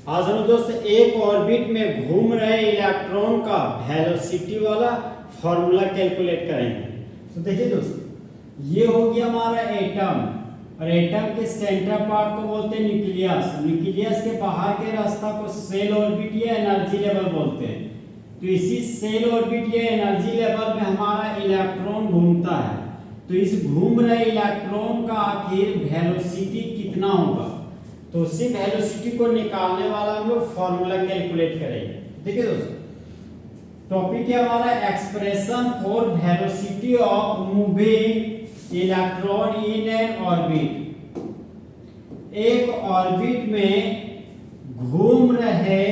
आज हम दोस्त एक ऑर्बिट में घूम रहे इलेक्ट्रॉन का वेलोसिटी वाला फॉर्मूला कैलकुलेट करेंगे। तो देखिए दोस्त, ये हो गया हमारा एटम, और एटम के सेंटर पार्ट को बोलते हैं न्यूक्लियस। न्यूक्लियस के बाहर के रास्ता को सेल ऑर्बिट या एनर्जी लेवल बोलते हैं। तो इसी सेल ऑर्बिट या एनर्जी लेवल में हमारा इलेक्ट्रॉन घूमता है। तो इस घूम रहे इलेक्ट्रॉन का आखिर वेलोसिटी कितना होगा, तो उसी वेलोसिटी को निकालने वाला हम लोग फॉर्मूला कैलकुलेट करेंगे। देखिए दोस्तों, टॉपिक है हमारा expression for velocity of moving electron in an orbit. एक ऑर्बिट में घूम रहे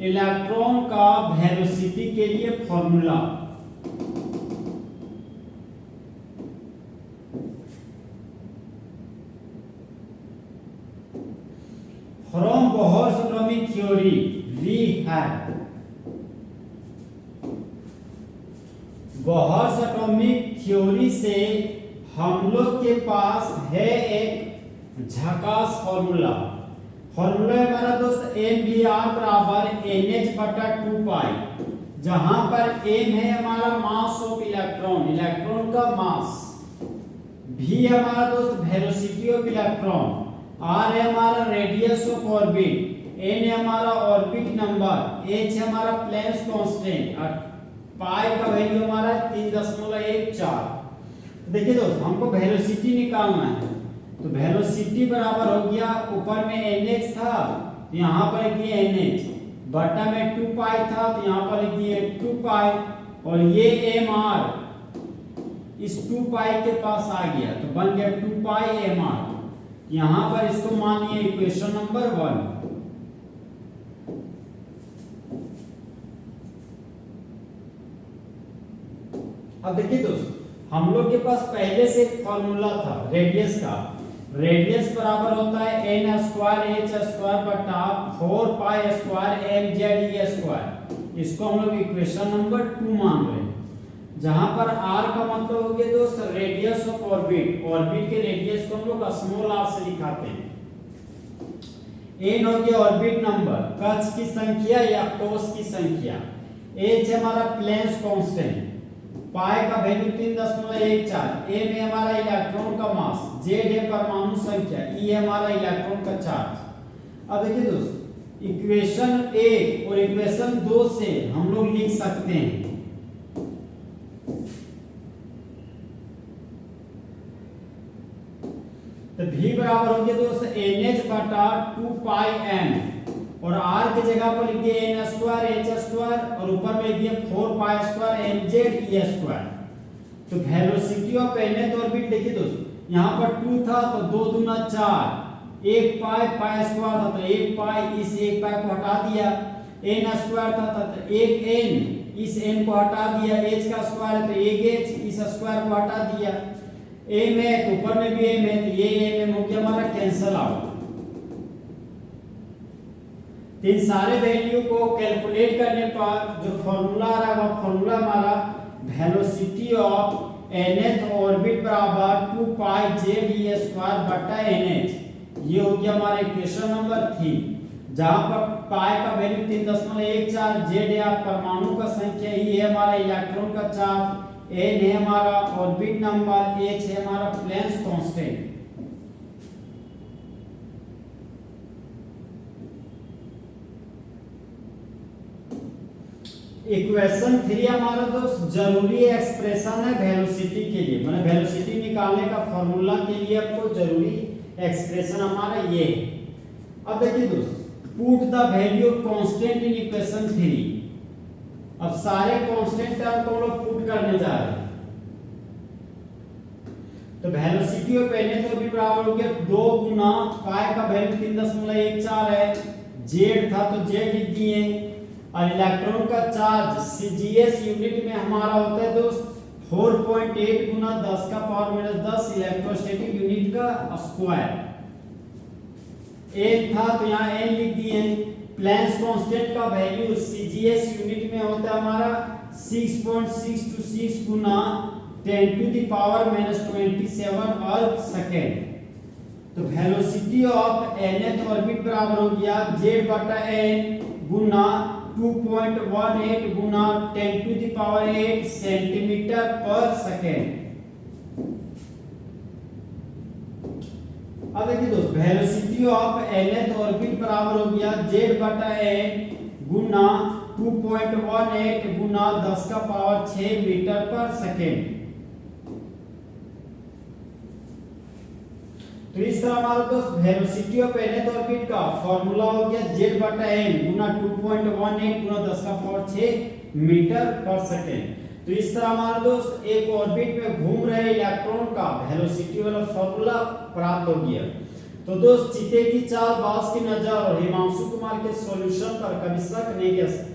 इलेक्ट्रॉन का वेलोसिटी के लिए formula. From Bohr's atomic theory we have, Bohr's atomic theory से हम लोग के पास है एक झकास फॉर्मूला। फॉर्मूला है हमारा दोस्त mvr बराबर nh बटा 2 पाई, जहां पर m है हमारा मास ऑफ इलेक्ट्रॉन, इलेक्ट्रॉन का मास, v हमारा दोस्त वेलोसिटी ऑफ इलेक्ट्रॉन, r है हमारा रेडियस ऑफ ऑर्बिट, n है हमारा ऑर्बिट नंबर, h है हमारा प्लेन्स कांस्टेंट, और पाई का वैल्यू हमारा 3.14। देखिए दोस्त, हमको वेलोसिटी निकालना है। तो वेलोसिटी बराबर हो गया, ऊपर में nh था तो यहाँ पर लिख दिए nh, बटा में 2 पाई था तो यहाँ पर लिख दिए 2 पाई, और ये mr इस 2 पाई के पास आ गया तो बन गया 2 पाई mr। यहाँ पर इसको मानिए इक्वेशन नंबर 1। अब देखिए दोस्त, हम लोग के पास पहले से एक फॉर्मूला था रेडियस का। रेडियस बराबर होता है n स्क्वायर h स्क्वायर बटा 4 pi square mz e square. इसको हम लोग इक्वेशन नंबर 2 मान रहे हैं, जहां पर r का मतलब हो गया दोस्त रेडियस ऑफ ऑर्बिट। ऑर्बिट के रेडियस को हम लोग स्मॉल r से दिखाते हैं। n हो गया ऑर्बिट नंबर, कक्ष की संख्या या कोस की संख्या, h हमारा प्लेन्स कांस्टेंट, पाई का वैल्यू 3.14, m है हमारा इलेक्ट्रॉन का मास, z है परमाणु संख्या, e है हमारा इलेक्ट्रॉन का चार्ज। अब देखिए दोस्त, इक्वेशन 1 और इक्वेशन 2 से हम लोग लिख सकते हैं तो v बराबर हो गया दोस्त nh बटा 2 पाई m, और r की जगह पर लिख दिए n स्क्वायर h स्क्वायर, और ऊपर में लिख दिए 4 pi square mz e square. तो वेलोसिटी ऑफ nth ऑर्बिट देखिए दोस्त, यहाँ पर 2 था तो 2 दूना 4, 1 पाई पाई स्क्वायर था तो 1 पाई, इस 1 पाई को हटा दिया, n स्क्वायर था तो 1 n, इस n को हटा दिया, h का स्क्वायर तो 1 h, इस स्क्वायर को हटा दिया, m है तो ऊपर में भी m है तो ये m हो गया हमारा कैंसल आउट। इन सारे वैल्यू को कैलकुलेट करने पर जो फॉर्मूला आ रहा है वो फॉर्मूला हमारा वेलोसिटी ऑफ nth ऑर्बिट बराबर 2 पाई z e स्क्वायर बटा nh। ये हो गया हमारा इक्वेशन नंबर 3, जहां पर पाई का वैल्यू 3.14, z है परमाणु का संख्या, e है हमारा इलेक्ट्रॉन का चार्ज, n है हमारा ऑर्बिट नंबर, h है हमारा प्लेन्स कांस्टेंट। इक्वेशन 3 हमारा दोस्त जरूरी एक्सप्रेशन है वेलोसिटी के लिए, माने वेलोसिटी निकालने का फॉर्मूला के लिए आपको जरूरी एक्सप्रेशन हमारा ये है। अब देखिए दोस्त, put the value of constant in equation 3। अब सारे कांस्टेंट टर्म को हम लोग पुट करने जा रहे हैं। तो वेलोसिटी ऑफ nth ऑर्बिट बराबर हो गया 2 गुना पाई का वैल्यू 3.14 है, z था तो z लिख दिए, और इलेक्ट्रॉन का चार्ज cgs यूनिट में हमारा होता है दोस्त 4.8 गुना 10 का पावर माइनस 10 इलेक्ट्रोस्टैटिक यूनिट का स्क्वायर। n था तो यहाँ n लिख दिए, प्लेन्स कांस्टेंट का वैल्यू cgs यूनिट में होता है हमारा 6.626 गुना 10 टू द पावर माइनस 27 अर्ग सेकेंड। तो वेलोसिटी ऑफ nth ऑर्बिट बराबर हो गया z/n गुना 2.18 गुना 10⁸ सेंटीमीटर पर सेकेंड। अब देखिए दोस्त, वेलोसिटी ऑफ nth ऑर्बिट बराबर हो गया z/n गुना 2.18 गुना 10⁶ मीटर पर सेकेंड। तो इस तरह हमारा दोस्त वेलोसिटी ऑफ nth ऑर्बिट का फार्मूला हो गया z/n गुना 2.18 गुना 10⁶ मीटर पर सेकेंड। तो इस तरह हमारा दोस्त एक ऑर्बिट में घूम रहे इलेक्ट्रॉन का वेलोसिटी वाला फार्मूला प्राप्त हो गया। तो दोस्त, चीते की चाल, बाज की नजर और हिमांशु कुमार के सॉल्यूशन पर कभी शक नहीं कर सकते।